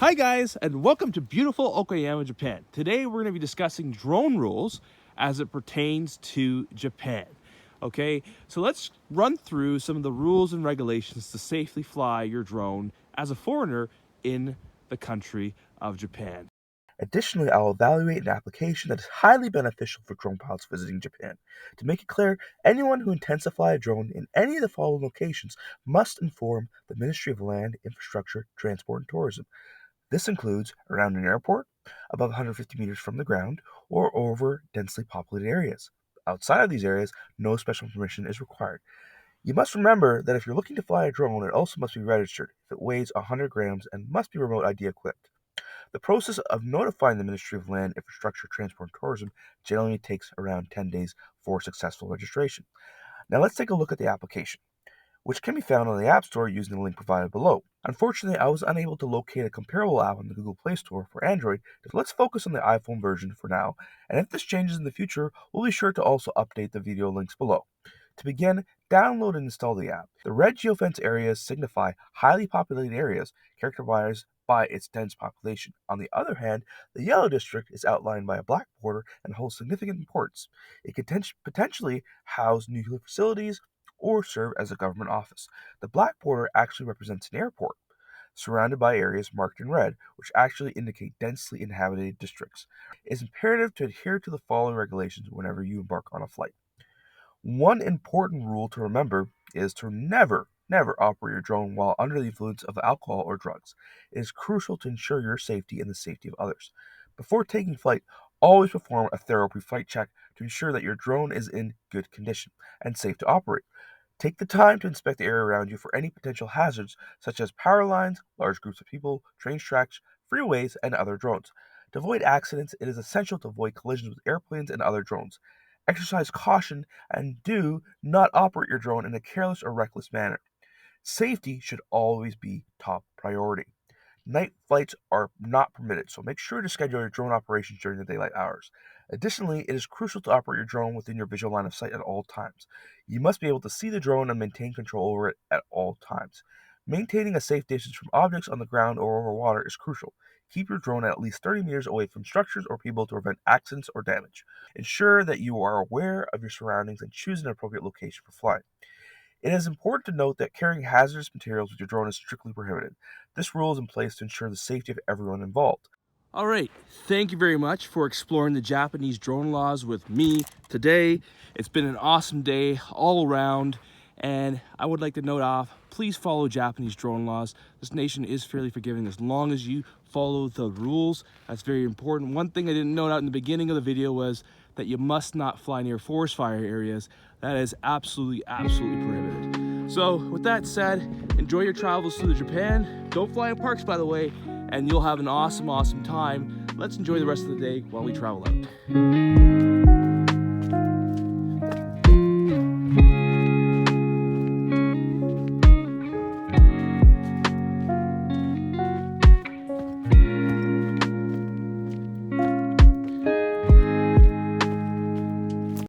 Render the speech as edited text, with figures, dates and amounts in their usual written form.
Hi guys, and welcome to beautiful Okayama, Japan. Today we're going to be discussing drone rules as it pertains to Japan. Okay, so let's run through some of the rules and regulations to safely fly your drone as a foreigner in the country of Japan. Additionally, I'll evaluate an application that is highly beneficial for drone pilots visiting Japan. To make it clear, anyone who intends to fly a drone in any of the following locations must inform the Ministry of Land, Infrastructure, Transport, and Tourism. This includes around an airport, above 150 meters from the ground, or over densely populated areas. Outside of these areas, no special permission is required. You must remember that if you're looking to fly a drone, it also must be registered if it weighs 100 grams and must be remote ID equipped. The process of notifying the Ministry of Land, Infrastructure, Transport, and Tourism generally takes around 10 days for successful registration. Now let's take a look at the application, which can be found on the App Store using the link provided below. Unfortunately, I was unable to locate a comparable app on the Google Play Store for Android, so let's focus on the iPhone version for now, and if this changes in the future, we'll be sure to also update the video links below. To begin, download and install the app. The red geofence areas signify highly populated areas characterized by its dense population. On the other hand, the yellow district is outlined by a black border and holds significant importance. It could potentially house nuclear facilities or serve as a government office. The black border actually represents an airport, surrounded by areas marked in red, which actually indicate densely inhabited districts. It is imperative to adhere to the following regulations whenever you embark on a flight. One important rule to remember is to never operate your drone while under the influence of alcohol or drugs. It is crucial to ensure your safety and the safety of others. Before taking flight, always perform a thorough pre-flight check to ensure that your drone is in good condition and safe to operate. Take the time to inspect the area around you for any potential hazards such as power lines, large groups of people, train tracks, freeways, and other drones. To avoid accidents, it is essential to avoid collisions with airplanes and other drones. Exercise caution and do not operate your drone in a careless or reckless manner. Safety should always be top priority. Night flights are not permitted, so make sure to schedule your drone operations during the daylight hours. Additionally, it is crucial to operate your drone within your visual line of sight at all times. You must be able to see the drone and maintain control over it at all times. Maintaining a safe distance from objects on the ground or over water is crucial. Keep your drone at least 30 meters away from structures or people to prevent accidents or damage. Ensure that you are aware of your surroundings and choose an appropriate location for flying. It is important to note that carrying hazardous materials with your drone is strictly prohibited. This rule is in place to ensure the safety of everyone involved. All right, thank you very much for exploring the Japanese drone laws with me today. It's been an awesome day all around, and I would like to note off, please follow Japanese drone laws. This nation is fairly forgiving as long as you follow the rules. That's very important. One thing I didn't note out in the beginning of the video was that you must not fly near forest fire areas. That is absolutely prohibited. So with that said, enjoy your travels through Japan. Don't fly in parks, by the way, and you'll have an awesome time. Let's enjoy the rest of the day while we travel out.